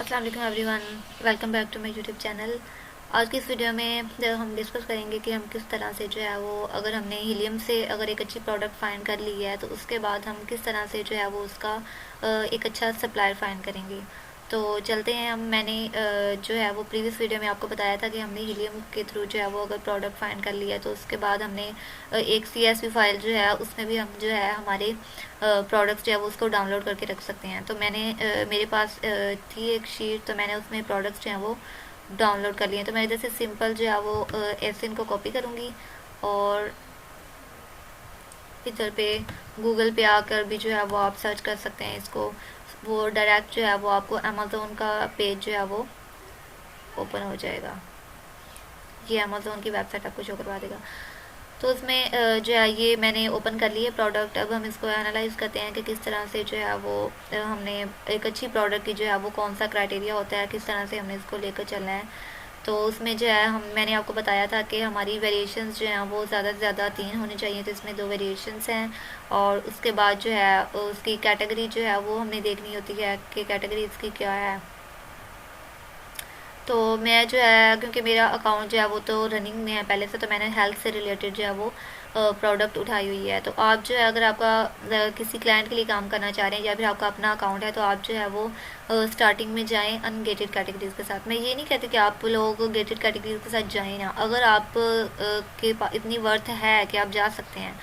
अस्सलाम वालेकुम everyone, welcome back to my YouTube channel. आज की इस वीडियो में हम डिस्कस करेंगे कि हम किस तरह से जो है वो अगर हमने हीलियम से अगर एक अच्छी प्रोडक्ट फाइंड कर ली है तो उसके बाद हम किस तरह से जो है वो उसका एक अच्छा सप्लायर फाइंड करेंगे। तो चलते हैं हम। मैंने जो है वो प्रीवियस वीडियो में आपको बताया था कि हमने हीलियम के थ्रू जो है वो अगर प्रोडक्ट फाइंड कर लिया है तो उसके बाद हमने एक CSV फाइल जो है उसमें भी हम जो है हमारे प्रोडक्ट्स जो है वो उसको डाउनलोड करके रख सकते हैं। तो मैंने मेरे पास थी एक शीट, तो मैंने उसमें प्रोडक्ट्स जो हैं वो डाउनलोड कर लिए। तो मैं इधर से सिंपल जो है वो ऐसे इनको कॉपी करूँगी और इधर पे गूगल पे आकर भी जो है वो आप सर्च कर सकते हैं इसको। वो डायरेक्ट जो है वो आपको अमेज़ोन का पेज जो है वो ओपन हो जाएगा। ये अमेज़ोन की वेबसाइट आपको शो करवा देगा। तो उसमें जो है ये मैंने ओपन कर लिए प्रोडक्ट। अब हम इसको एनालाइज करते हैं कि किस तरह से जो है वो हमने एक अच्छी प्रोडक्ट की जो है वो कौन सा क्राइटेरिया होता है, किस तरह से हमने इसको लेकर चलना है। तो उसमें जो है मैंने आपको बताया था कि हमारी वेरिएशंस जो हैं वो ज़्यादा से ज़्यादा 3 होनी चाहिए। तो इसमें 2 वेरिएशंस हैं और उसके बाद जो है उसकी कैटेगरी जो है वो हमने देखनी होती है कि कैटेगरी इसकी क्या है। तो मैं जो है क्योंकि मेरा अकाउंट जो है वो तो रनिंग में है पहले से, तो मैंने हेल्थ से रिलेटेड जो है वो प्रोडक्ट उठाई हुई है। तो आप जो है अगर आपका किसी क्लाइंट के लिए काम करना चाह रहे हैं या फिर आपका अपना अकाउंट है तो आप जो है वो स्टार्टिंग में जाएं अनगेटेड कैटेगरीज के साथ। मैं ये नहीं कहती कि आप लोग गेटेड कैटेगरीज के साथ जाएं ना। अगर आप के इतनी वर्थ है कि आप जा सकते हैं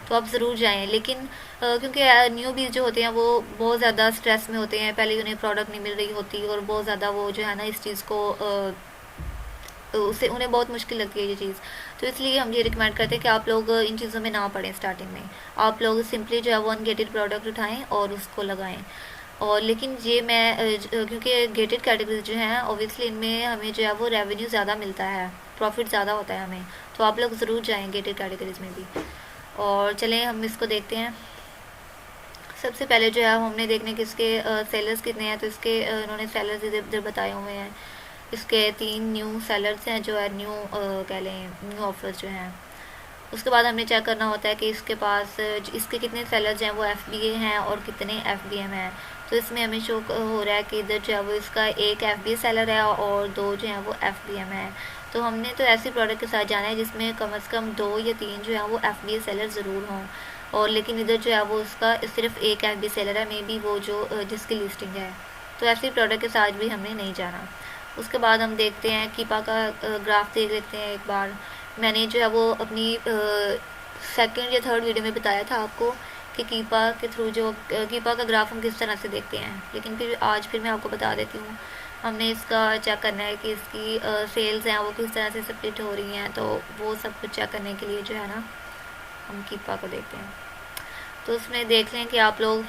तो आप ज़रूर जाएं। लेकिन क्योंकि न्यू बीज जो होते हैं वो बहुत ज़्यादा स्ट्रेस में होते हैं, पहले उन्हें प्रोडक्ट नहीं मिल रही होती और बहुत ज़्यादा वो जो है ना इस चीज़ को उससे उन्हें बहुत मुश्किल लगती है ये चीज़। तो इसलिए हम ये रिकमेंड करते हैं कि आप लोग इन चीज़ों में ना पड़ें स्टार्टिंग में। आप लोग सिंपली जो है वो अनगेटेड प्रोडक्ट उठाएं और उसको लगाएं। और लेकिन ये मैं क्योंकि गेटेड कैटेगरीज जो हैं ऑब्वियसली इनमें हमें जो है वो रेवेन्यू ज़्यादा मिलता है, प्रॉफिट ज़्यादा होता है हमें। तो आप लोग ज़रूर जाएँ गेटेड कैटेगरीज में भी। और चलें हम इसको देखते हैं। सबसे पहले जो है हमने देखने कि इसके सेलर्स कितने हैं। तो इसके इन्होंने सेलर्स इधर इधर बताए हुए हैं। इसके 3 न्यू सेलर्स हैं जो है न्यू कह लें न्यू ऑफर्स जो हैं। उसके बाद हमें चेक करना होता है कि इसके पास इसके कितने सेलर्स हैं वो FBA हैं और कितने FBM हैं। तो इसमें हमें शो हो रहा है कि इधर जो है वो इसका एक FBA सेलर है और 2 जो हैं वो FBM है। तो हमने तो ऐसी प्रोडक्ट के साथ जाना है जिसमें कम से कम 2 या 3 जो हैं वो FBA सेलर ज़रूर हों। और लेकिन इधर जो है वो उसका सिर्फ एक FBA सेलर है, मे बी वो जो जिसकी लिस्टिंग है। तो ऐसी प्रोडक्ट के साथ भी हमने नहीं जाना। उसके बाद हम देखते हैं कीपा का ग्राफ देख लेते हैं एक बार। मैंने जो है वो अपनी सेकंड या थर्ड वीडियो में बताया था आपको कि कीपा के थ्रू जो कीपा का ग्राफ हम किस तरह से देखते हैं, लेकिन फिर आज फिर मैं आपको बता देती हूँ। हमने इसका चेक करना है कि इसकी सेल्स हैं वो किस तरह से स्प्लिट हो रही हैं। तो वो सब कुछ चेक करने के लिए जो है ना हम कीपा को देखते हैं। तो उसमें देख लें कि आप लोग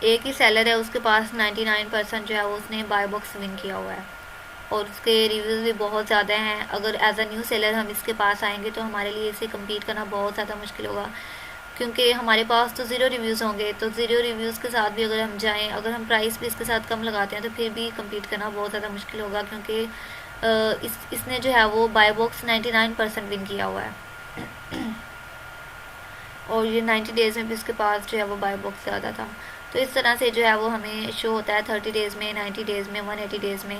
एक ही सेलर है उसके पास 99% जो है वो उसने बाय बॉक्स विन किया हुआ है और उसके रिव्यूज़ भी बहुत ज़्यादा हैं। अगर एज अ न्यू सेलर हम इसके पास आएंगे तो हमारे लिए इसे कम्पीट करना बहुत ज़्यादा मुश्किल होगा, क्योंकि हमारे पास तो ज़ीरो रिव्यूज़ होंगे। तो ज़ीरो रिव्यूज़ के साथ भी अगर हम जाएं, अगर हम प्राइस भी इसके साथ कम लगाते हैं तो फिर भी कम्पीट करना बहुत ज़्यादा मुश्किल होगा, क्योंकि इसने जो है वो बाय बॉक्स 99% विन किया हुआ है और ये 90 डेज़ में भी उसके पास जो है वो बाय बॉक्स ज़्यादा था। तो इस तरह से जो है वो हमें शो होता है 30 डेज़ में, 90 डेज़ में, 180 डेज़ में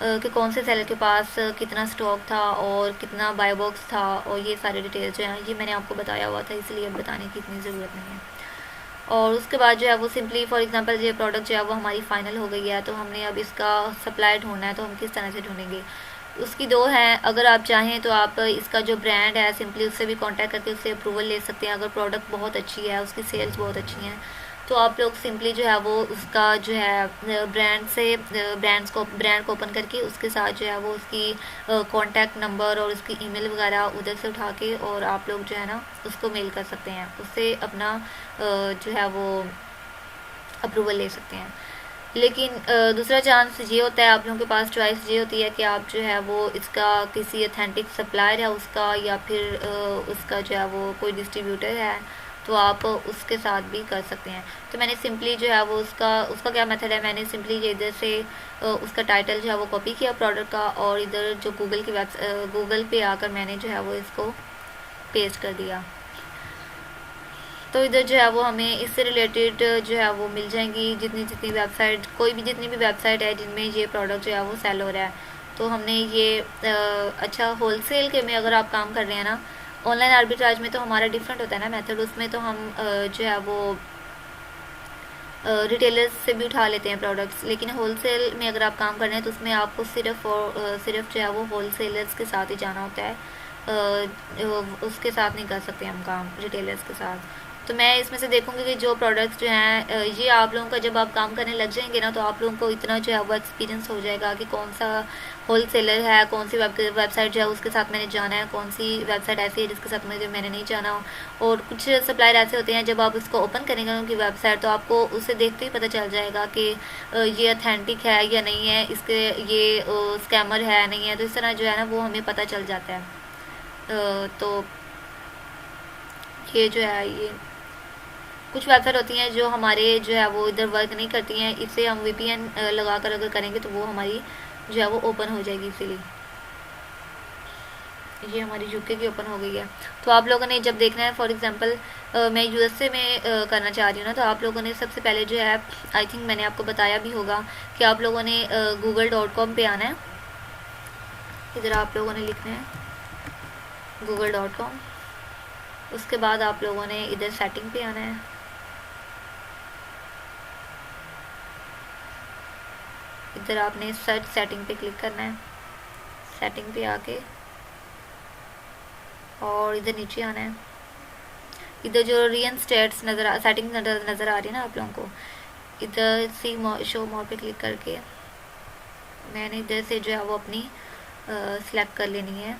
कि कौन से सेलर के पास कितना स्टॉक था और कितना बाय बॉक्स था। और ये सारे डिटेल्स जो हैं ये मैंने आपको बताया हुआ था, इसलिए अब बताने की इतनी ज़रूरत नहीं है। और उसके बाद जो है वो सिंपली फॉर एग्जांपल ये प्रोडक्ट जो है वो हमारी फ़ाइनल हो गई है, तो हमने अब इसका सप्लाई ढूंढना है। तो हम किस तरह से ढूंढेंगे, उसकी 2 हैं। अगर आप चाहें तो आप इसका जो ब्रांड है सिंपली उससे भी कांटेक्ट करके उससे अप्रूवल ले सकते हैं। अगर प्रोडक्ट बहुत अच्छी है, उसकी सेल्स बहुत अच्छी हैं, तो आप लोग सिंपली जो है वो उसका जो है ब्रांड को ओपन करके उसके साथ जो है वो उसकी कांटेक्ट नंबर और उसकी ईमेल वगैरह उधर से उठा के और आप लोग जो है ना उसको मेल कर सकते हैं, उससे अपना जो है वो अप्रूवल ले सकते हैं। लेकिन दूसरा चांस ये होता है, आप लोगों के पास चॉइस ये होती है कि आप जो है वो इसका किसी अथेंटिक सप्लायर है उसका या फिर उसका जो है वो कोई डिस्ट्रीब्यूटर है, तो आप उसके साथ भी कर सकते हैं। तो मैंने सिंपली जो है वो उसका क्या मेथड है, मैंने सिंपली ये इधर से उसका टाइटल जो है वो कॉपी किया प्रोडक्ट का और इधर जो गूगल पे आकर मैंने जो है वो इसको पेस्ट कर दिया। तो इधर जो है वो हमें इससे रिलेटेड जो है वो मिल जाएंगी जितनी जितनी वेबसाइट, कोई भी जितनी भी वेबसाइट है जिनमें ये प्रोडक्ट जो है वो सेल हो रहा है। तो हमने ये अच्छा होलसेल के में अगर आप काम कर रहे हैं ना, ऑनलाइन आर्बिट्राज में तो हमारा डिफरेंट होता है ना मेथड, उसमें तो हम जो है वो रिटेलर्स से भी उठा लेते हैं प्रोडक्ट्स, लेकिन होलसेल में अगर आप काम कर रहे हैं तो उसमें आपको सिर्फ और सिर्फ जो है वो होलसेलर्स के साथ ही जाना होता है, उसके साथ नहीं कर सकते हम काम रिटेलर्स के साथ। तो मैं इसमें से देखूंगी कि जो प्रोडक्ट्स जो हैं ये आप लोगों का जब आप काम करने लग जाएंगे ना, तो आप लोगों को इतना जो है वो एक्सपीरियंस हो जाएगा कि कौन सा होलसेलर है, कौन सी वेबसाइट जो है उसके साथ मैंने जाना है, कौन सी वेबसाइट ऐसी है जिसके साथ मैंने नहीं जाना हो। और कुछ सप्लायर ऐसे होते हैं जब आप उसको ओपन करेंगे उनकी वेबसाइट, तो आपको उसे देखते ही पता चल जाएगा कि ये अथेंटिक है या नहीं है, इसके ये स्कैमर है नहीं है। तो इस तरह जो है ना वो हमें पता चल जाता है। तो ये जो है ये कुछ वेबसाइट होती हैं जो हमारे जो है वो इधर वर्क नहीं करती हैं, इसे हम वीपीएन लगा कर अगर करेंगे तो वो हमारी जो है वो ओपन हो जाएगी इसीलिए। ये हमारी यूके की ओपन हो गई है। तो आप लोगों ने जब देखना है, फॉर एग्जांपल मैं यूएसए में करना चाह रही हूँ ना, तो आप लोगों ने सबसे पहले जो है आई थिंक मैंने आपको बताया भी होगा कि आप लोगों ने google.com पे आना है। इधर आप लोगों ने लिखना है google.com। उसके बाद आप लोगों ने इधर सेटिंग पे आना है। इधर आपने सर्च सेटिंग पे क्लिक करना है। सेटिंग पे आके और इधर नीचे आना है। इधर जो रियन स्टेट्स सेटिंग नज़र आ रही है ना आप लोगों को, इधर सी शो मोर पे क्लिक करके मैंने इधर से जो है वो अपनी सिलेक्ट कर लेनी है,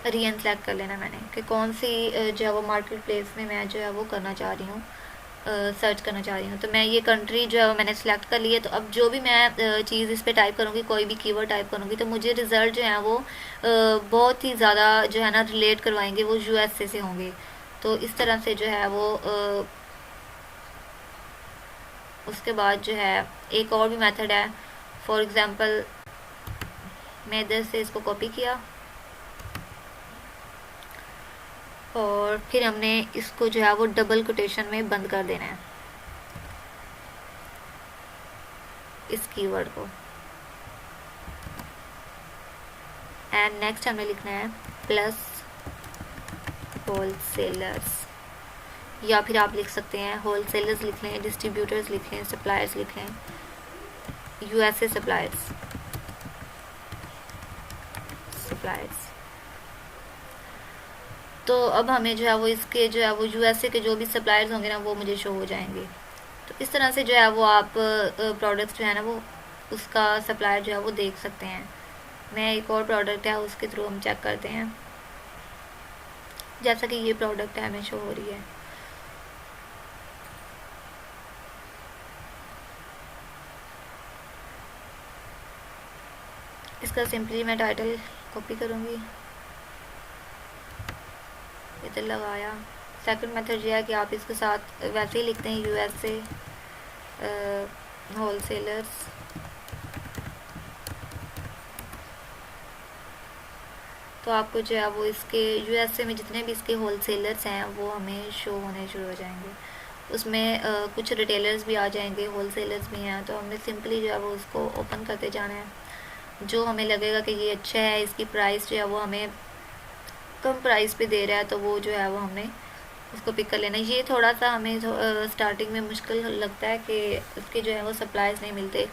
रियन सेलेक्ट कर लेना मैंने कि कौन सी जो है वो मार्केट प्लेस में मैं जो है वो करना चाह रही हूँ, सर्च करना चाह रही हूँ। तो मैं ये कंट्री जो है वो मैंने सेलेक्ट कर ली है। तो अब जो भी मैं चीज़ इस पर टाइप करूँगी, कोई भी कीवर्ड टाइप करूँगी, तो मुझे रिज़ल्ट जो है वो बहुत ही ज़्यादा जो है ना रिलेट करवाएंगे, वो यूएसए से होंगे। तो इस तरह से जो है वो उसके बाद जो है एक और भी मेथड है। फॉर एग्ज़ाम्पल मैं इधर से इसको कॉपी किया और फिर हमने इसको जो है वो डबल कोटेशन में बंद कर देना है, इस कीवर्ड को। एंड नेक्स्ट हमें लिखना है प्लस होलसेलर्स, या फिर आप लिख सकते हैं होलसेलर्स लिख लें, डिस्ट्रीब्यूटर्स लिख लें, सप्लायर्स लिख लें, यूएसए सप्लायर्स। तो अब हमें जो है वो इसके जो है वो यूएसए के जो भी सप्लायर्स होंगे ना वो मुझे शो हो जाएंगे। तो इस तरह से जो है वो आप प्रोडक्ट्स जो है ना वो उसका सप्लायर जो है वो देख सकते हैं। मैं एक और प्रोडक्ट है उसके थ्रू हम चेक करते हैं, जैसा कि ये प्रोडक्ट है हमें शो हो रही है। इसका सिंपली मैं टाइटल कॉपी करूँगी, इधर लगाया। सेकंड मेथड ये है कि आप इसके साथ वैसे ही लिखते हैं यूएसए होलसेलर्स। तो आपको जो है वो इसके यूएसए में जितने भी इसके होलसेलर्स हैं वो हमें शो होने शुरू हो जाएंगे। उसमें कुछ रिटेलर्स भी आ जाएंगे, होलसेलर्स भी हैं। तो हमने सिंपली जो है वो उसको ओपन करते जाना है। जो हमें लगेगा कि ये अच्छा है, इसकी प्राइस जो है वो हमें कम प्राइस पे दे रहा है, तो वो जो है वो हमने उसको पिक कर लेना। ये थोड़ा सा हमें स्टार्टिंग में मुश्किल लगता है कि इसके जो है वो सप्लाईज नहीं मिलते,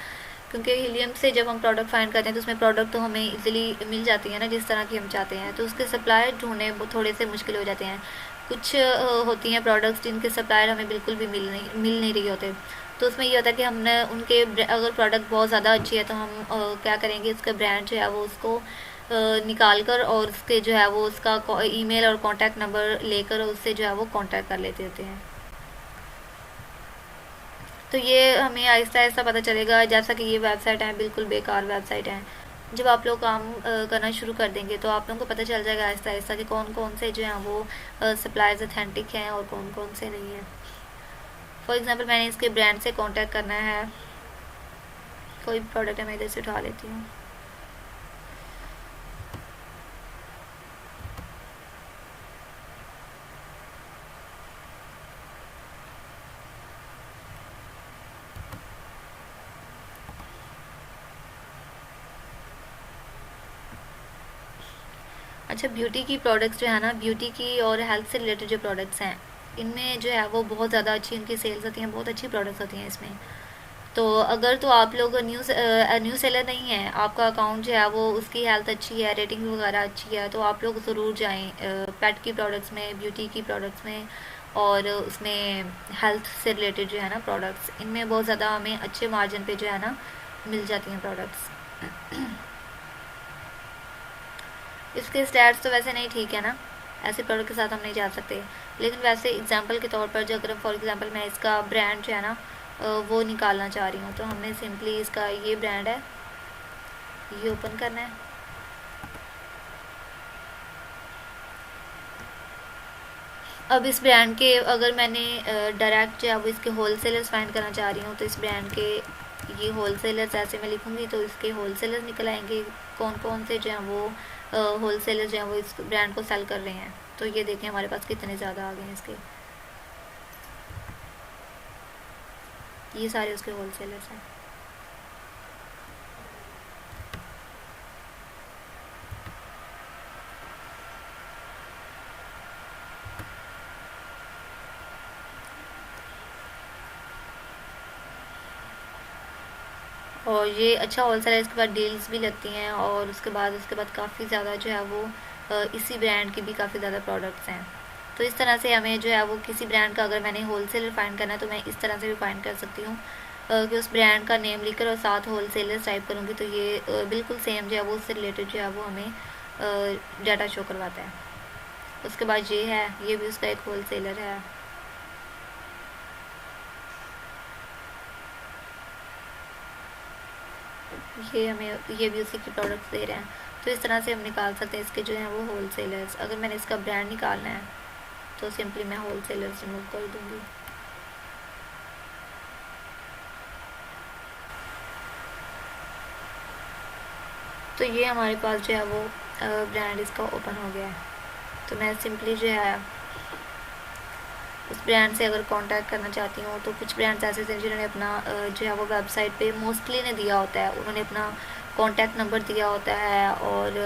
क्योंकि हीलियम से जब हम प्रोडक्ट फाइंड करते हैं तो उसमें प्रोडक्ट तो हमें इजीली मिल जाती है ना जिस तरह की हम चाहते हैं, तो उसके सप्लायर ढूंढने वो थोड़े से मुश्किल हो जाते हैं। कुछ होती हैं प्रोडक्ट्स जिनके सप्लायर हमें बिल्कुल भी मिल नहीं रही होते। तो उसमें ये होता है कि हमने उनके अगर प्रोडक्ट बहुत ज़्यादा अच्छी है तो हम क्या करेंगे, उसका ब्रांड जो है वो उसको निकाल कर और उसके जो है वो उसका ईमेल और कॉन्टैक्ट नंबर लेकर उससे जो है वो कॉन्टैक्ट कर लेते होते हैं। तो ये हमें आहिस्ता आहिस्ता पता चलेगा, जैसा कि ये वेबसाइट है बिल्कुल बेकार वेबसाइट है। जब आप लोग काम करना शुरू कर देंगे तो आप लोगों को पता चल जाएगा आहिस्ता आहिस्ता कि कौन कौन से जो हैं वो सप्लाईज अथेंटिक हैं और कौन कौन से नहीं हैं। फॉर एग्ज़ाम्पल मैंने इसके ब्रांड से कांटेक्ट करना है, कोई भी प्रोडक्ट है मैं इधर से उठा लेती हूँ। अच्छा, ब्यूटी की प्रोडक्ट्स जो है ना, ब्यूटी की और हेल्थ से रिलेटेड जो प्रोडक्ट्स हैं, इनमें जो है वो बहुत ज़्यादा अच्छी उनकी सेल्स होती हैं, बहुत अच्छी प्रोडक्ट्स होती हैं इसमें। तो अगर तो आप लोग न्यू सेलर नहीं है, आपका अकाउंट जो है वो उसकी हेल्थ अच्छी है, रेटिंग वगैरह अच्छी है, तो आप लोग ज़रूर जाएं पेट की प्रोडक्ट्स में, ब्यूटी की प्रोडक्ट्स में, और उसमें हेल्थ से रिलेटेड जो है ना प्रोडक्ट्स, इनमें बहुत ज़्यादा हमें अच्छे मार्जिन पे जो है ना मिल जाती हैं प्रोडक्ट्स। इसके स्टैट्स तो वैसे नहीं ठीक है ना, ऐसे प्रोडक्ट के साथ हम नहीं जा सकते। लेकिन वैसे एग्जांपल के तौर पर जो अगर फॉर एग्जांपल मैं इसका ब्रांड जो है ना वो निकालना चाह रही हूँ, तो हमने सिंपली इसका ये ब्रांड है, ये ओपन करना है। अब इस ब्रांड के अगर मैंने डायरेक्ट जो है वो इसके होलसेलर्स फाइंड करना चाह रही हूँ, तो इस ब्रांड के ये होलसेलर्स ऐसे मैं लिखूँगी तो इसके होलसेलर्स निकल आएंगे, कौन कौन से जो हैं वो होलसेलर्स जो हैं वो इस ब्रांड को सेल कर रहे हैं। तो ये देखें हमारे पास कितने ज़्यादा आ गए हैं इसके, ये सारे उसके होलसेलर्स हैं। और ये अच्छा होलसेल है, इसके बाद डील्स भी लगती हैं, और उसके बाद काफ़ी ज़्यादा जो है वो इसी ब्रांड की भी काफ़ी ज़्यादा प्रोडक्ट्स हैं। तो इस तरह से हमें जो है वो किसी ब्रांड का अगर मैंने होलसेलर फाइंड करना है तो मैं इस तरह से भी फाइंड कर सकती हूँ कि उस ब्रांड का नेम लिखकर और साथ होलसेलर टाइप करूँगी, तो ये बिल्कुल सेम जो है वो उससे रिलेटेड जो है वो हमें डाटा शो करवाता है। उसके बाद ये है, ये भी उसका एक होलसेलर है। ये हमें ये भी उसी के प्रोडक्ट्स दे रहे हैं। तो इस तरह से हम निकाल सकते हैं इसके जो हैं वो होलसेलर्स। अगर मैंने इसका ब्रांड निकालना है तो सिंपली मैं होलसेलर्स रिमूव कर दूँगी। तो ये हमारे पास जो है वो ब्रांड इसका ओपन हो गया है। तो मैं सिंपली जो है उस ब्रांड से अगर कांटेक्ट करना चाहती हूँ, तो कुछ ब्रांड्स ऐसे हैं जिन्होंने अपना जो है वो वेबसाइट पे मोस्टली ने दिया होता है, उन्होंने अपना कॉन्टैक्ट नंबर दिया होता है, और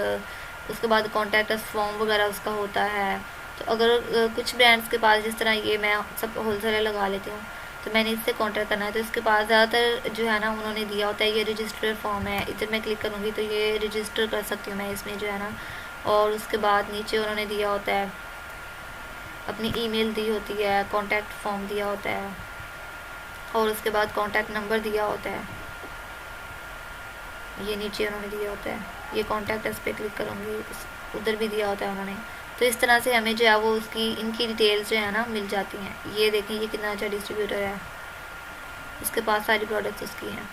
उसके बाद कॉन्टैक्ट अस फॉर्म वगैरह उसका होता है। तो अगर कुछ ब्रांड्स के पास जिस तरह ये मैं सब होलसेलर लगा लेती हूँ, तो मैंने इससे कॉन्टैक्ट करना है तो इसके पास ज़्यादातर जो है ना उन्होंने दिया होता है, ये रजिस्टर फॉर्म है, इधर मैं क्लिक करूँगी तो ये रजिस्टर कर सकती हूँ मैं इसमें जो है ना। और उसके बाद नीचे उन्होंने दिया होता है, अपनी ईमेल दी होती है, कॉन्टैक्ट फॉर्म दिया होता है, और उसके बाद कॉन्टैक्ट नंबर दिया होता है, ये नीचे उन्होंने दिया होता है। ये कॉन्टैक्ट इस पर क्लिक करूँगी, उधर भी दिया होता है उन्होंने। तो इस तरह से हमें जो है वो उसकी इनकी डिटेल्स जो है ना मिल जाती हैं। ये देखें ये कितना अच्छा डिस्ट्रीब्यूटर है, उसके पास सारी प्रोडक्ट्स उसकी हैं,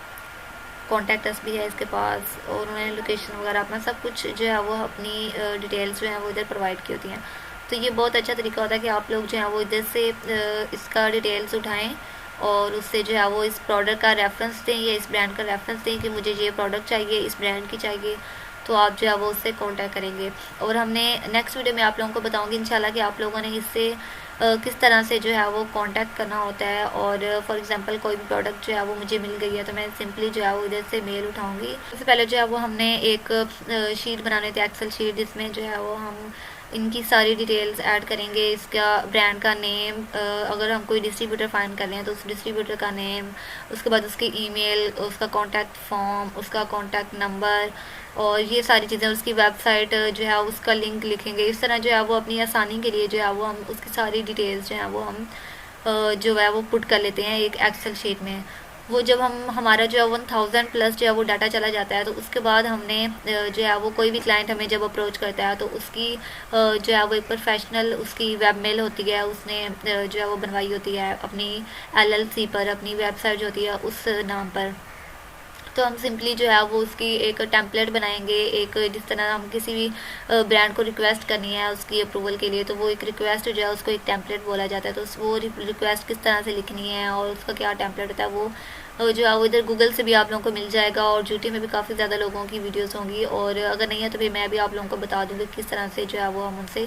कॉन्टैक्ट अस भी है इसके पास, और उन्होंने लोकेशन वगैरह अपना सब कुछ जो है वो अपनी डिटेल्स जो है वो इधर प्रोवाइड की होती हैं। तो ये बहुत अच्छा तरीका होता है कि आप लोग जो है वो इधर से इसका डिटेल्स उठाएं और उससे जो है वो इस प्रोडक्ट का रेफरेंस दें या इस ब्रांड का रेफरेंस दें कि मुझे ये प्रोडक्ट चाहिए, इस ब्रांड की चाहिए, तो आप जो है वो उससे कांटेक्ट करेंगे। और हमने नेक्स्ट वीडियो में आप लोगों को बताऊंगी इंशाल्लाह कि आप लोगों ने इससे किस तरह से जो है वो कांटेक्ट करना होता है। और फॉर एग्जांपल कोई भी प्रोडक्ट जो है वो मुझे मिल गई है तो मैं सिंपली जो है वो इधर से मेल उठाऊंगी। सबसे पहले जो है वो हमने एक शीट बनानी थी, एक्सेल शीट, जिसमें जो है वो हम इनकी सारी डिटेल्स ऐड करेंगे, इसका ब्रांड का नेम, अगर हम कोई डिस्ट्रीब्यूटर फाइंड कर रहे हैं तो उस डिस्ट्रीब्यूटर का नेम, उसके बाद उसकी ईमेल, उसका कॉन्टैक्ट फॉर्म, उसका कॉन्टैक्ट नंबर, और ये सारी चीज़ें, उसकी वेबसाइट जो है उसका लिंक लिखेंगे। इस तरह जो है वो अपनी आसानी के लिए जो है वो हम उसकी सारी डिटेल्स जो है वो हम जो है वो पुट कर लेते हैं एक एक्सेल शीट में। वो जब हम हमारा जो है 1000 प्लस जो है वो डाटा चला जाता है, तो उसके बाद हमने जो है वो कोई भी क्लाइंट हमें जब अप्रोच करता है तो उसकी जो है वो एक प्रोफेशनल उसकी वेब मेल होती है, उसने जो है वो बनवाई होती है अपनी LLC पर, अपनी वेबसाइट जो होती है उस नाम पर। तो हम सिंपली जो है वो उसकी एक टेम्पलेट बनाएंगे, एक जिस तरह हम किसी भी ब्रांड को रिक्वेस्ट करनी है उसकी अप्रूवल के लिए, तो वो एक रिक्वेस्ट जो है उसको एक टेम्पलेट बोला जाता है। तो वो रिक्वेस्ट किस तरह से लिखनी है और उसका क्या टेम्पलेट होता है वो जो है वो इधर गूगल से भी आप लोगों को मिल जाएगा, और यूट्यूब में भी काफ़ी ज़्यादा लोगों की वीडियोस होंगी, और अगर नहीं है तो फिर मैं भी आप लोगों को बता दूँगी किस तरह से जो है वो हम उनसे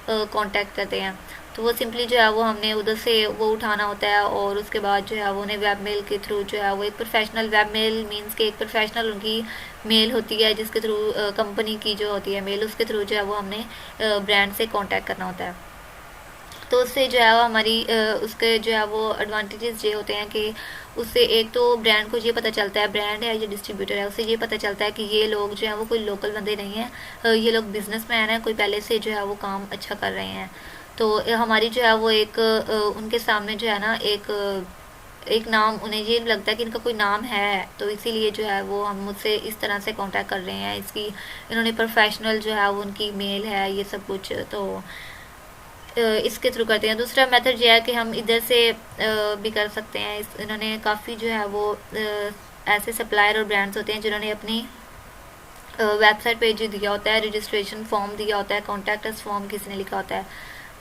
कांटेक्ट करते हैं। तो वो सिंपली जो है वो हमने उधर से वो उठाना होता है, और उसके बाद जो है वो उन्हें वेब मेल के थ्रू जो है वो एक प्रोफेशनल वेब मेल मीन्स के एक प्रोफेशनल उनकी मेल होती है, जिसके थ्रू कंपनी की जो होती है मेल, उसके थ्रू जो है वो हमने ब्रांड से कांटेक्ट करना होता है। तो उससे जो है वो हमारी उसके जो है वो एडवांटेजेस ये होते हैं कि उससे एक तो ब्रांड को ये पता चलता है, ब्रांड है या डिस्ट्रीब्यूटर है, उससे ये पता चलता है कि ये लोग जो है वो कोई लोकल बंदे नहीं हैं, ये लोग बिजनेसमैन हैं, कोई पहले से जो है वो काम अच्छा कर रहे हैं। तो हमारी जो है वो एक उनके सामने जो है ना एक नाम, उन्हें ये लगता है कि इनका कोई नाम है, तो इसीलिए जो है वो हम मुझसे इस तरह से कांटेक्ट कर रहे हैं, इसकी इन्होंने प्रोफेशनल जो है वो उनकी मेल है, ये सब कुछ। तो इसके थ्रू करते हैं। दूसरा मेथड ये है कि हम इधर से भी कर सकते हैं। इन्होंने काफ़ी जो है वो ऐसे सप्लायर और ब्रांड्स होते हैं जिन्होंने अपनी वेबसाइट पे जो दिया होता है, रजिस्ट्रेशन फॉर्म दिया होता है, कॉन्टैक्ट अस फॉर्म किसी ने लिखा होता है,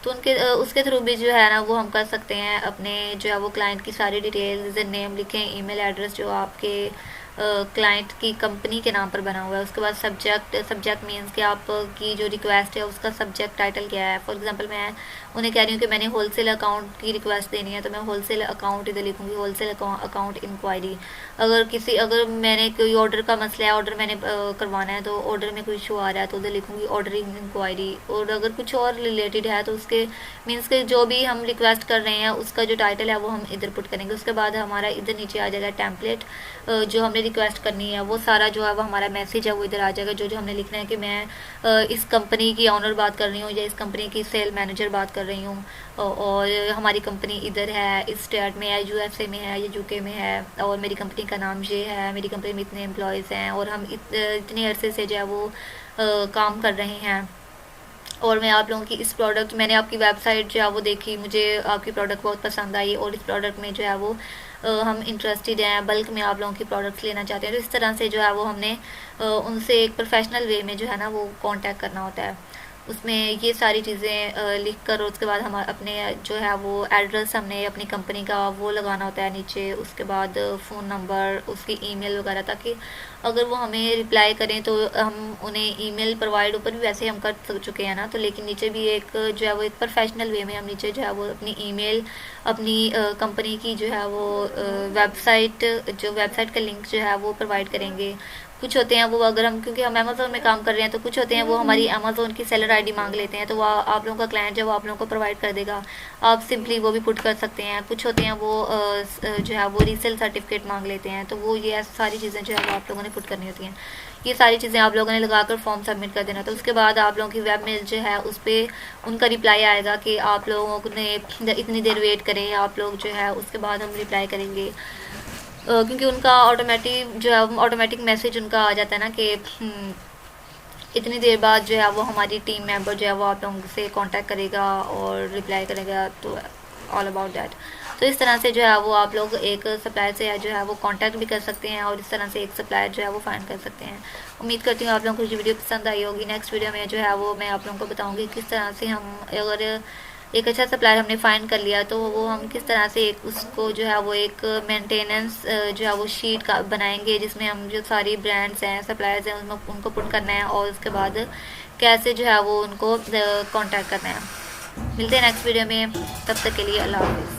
तो उनके उसके थ्रू भी जो है ना वो हम कर सकते हैं। अपने जो है वो क्लाइंट की सारी डिटेल्स, नेम लिखें, ईमेल एड्रेस जो आपके क्लाइंट की कंपनी के नाम पर बना हुआ है, उसके बाद सब्जेक्ट मीन्स कि आपकी जो रिक्वेस्ट है उसका सब्जेक्ट टाइटल क्या है। फॉर एग्जांपल मैं उन्हें कह रही हूँ कि मैंने होलसेल अकाउंट की रिक्वेस्ट देनी है, तो मैं होलसेल अकाउंट इधर लिखूँगी, होलसेल अकाउंट इंक्वायरी। अगर मैंने कोई ऑर्डर का मसला है, ऑर्डर मैंने करवाना है, तो ऑर्डर में कोई इशू आ रहा है तो उधर लिखूँगी ऑर्डरिंग इंक्वायरी। और अगर कुछ और रिलेटेड है तो उसके मीन्स के जो भी हम रिक्वेस्ट कर रहे हैं उसका जो टाइटल है वो हम इधर पुट करेंगे। उसके बाद हमारा इधर नीचे आ जाएगा टेम्पलेट, जो हमने रिक्वेस्ट करनी है वो सारा जो है वो हमारा मैसेज है वो इधर आ जाएगा, जो जो हमने लिखना है कि मैं इस कंपनी की ऑनर बात कर रही हूँ या इस कंपनी की सेल मैनेजर बात कर रही हूँ, और हमारी कंपनी इधर है, इस स्टेट में है, यूएसए में है या यूके में है, और मेरी कंपनी का नाम ये है, मेरी कंपनी में इतने एम्प्लॉयज़ हैं और हम इतने अरसे से जो है वो काम कर रहे हैं, और मैं आप लोगों की इस प्रोडक्ट, मैंने आपकी वेबसाइट जो है वो देखी, मुझे आपकी प्रोडक्ट बहुत पसंद आई और इस प्रोडक्ट में जो है वो हम इंटरेस्टेड हैं, बल्क में आप लोगों की प्रोडक्ट्स लेना चाहते हैं। तो इस तरह से जो है वो हमने उनसे एक प्रोफेशनल वे में जो है ना वो कांटेक्ट करना होता है। उसमें ये सारी चीज़ें लिख कर, और उसके बाद हम अपने जो है वो एड्रेस हमने अपनी कंपनी का वो लगाना होता है नीचे, उसके बाद फ़ोन नंबर, उसकी ईमेल वगैरह, ताकि अगर वो हमें रिप्लाई करें तो हम उन्हें ईमेल प्रोवाइड ऊपर भी वैसे हम कर चुके हैं ना, तो लेकिन नीचे भी एक जो है वो एक प्रोफेशनल वे में हम नीचे जो है वो अपनी ईमेल, अपनी कंपनी की जो है वो वेबसाइट का लिंक जो है वो प्रोवाइड करेंगे। कुछ होते हैं वो, अगर हम, क्योंकि हम अमेज़ोन में काम कर रहे हैं, तो कुछ होते हैं वो हमारी अमेज़ोन की सेलर आईडी मांग लेते हैं, तो वो आप लोगों का क्लाइंट जो वो आप लोगों को प्रोवाइड कर देगा, आप सिंपली वो भी पुट कर सकते हैं। कुछ होते हैं वो जो है वो रीसेल सर्टिफिकेट मांग लेते हैं, तो वो ये सारी चीज़ें जो है वो आप लोगों ने पुट करनी होती हैं। ये सारी चीज़ें आप लोगों ने लगाकर फॉर्म सबमिट कर देना। तो उसके बाद आप लोगों की वेब मेल जो है उस पर उनका रिप्लाई आएगा कि आप लोगों ने इतनी देर वेट करें, आप लोग जो है उसके बाद हम रिप्लाई करेंगे, क्योंकि उनका ऑटोमेटिक मैसेज उनका आ जाता है ना कि इतनी देर बाद जो है वो हमारी टीम मेंबर जो है वो आप लोगों से कांटेक्ट करेगा और रिप्लाई करेगा, तो ऑल अबाउट दैट। तो इस तरह से जो है वो आप लोग एक सप्लायर से जो है वो कांटेक्ट भी कर सकते हैं, और इस तरह से एक सप्लायर जो है वो फाइंड कर सकते हैं। उम्मीद करती हूँ आप लोगों को ये वीडियो पसंद आई होगी। नेक्स्ट वीडियो में जो है वो मैं आप लोगों को बताऊँगी किस तरह से हम, अगर एक अच्छा सप्लायर हमने फाइंड कर लिया तो वो हम किस तरह से एक उसको जो है वो एक मेंटेनेंस जो है वो शीट का बनाएंगे, जिसमें हम जो सारी ब्रांड्स हैं, सप्लायर्स हैं, उनमें उनको पुट करना है, और उसके बाद कैसे जो है वो उनको कांटेक्ट करना है। मिलते हैं नेक्स्ट वीडियो में, तब तक के लिए अल्लाह हाफ़िज़।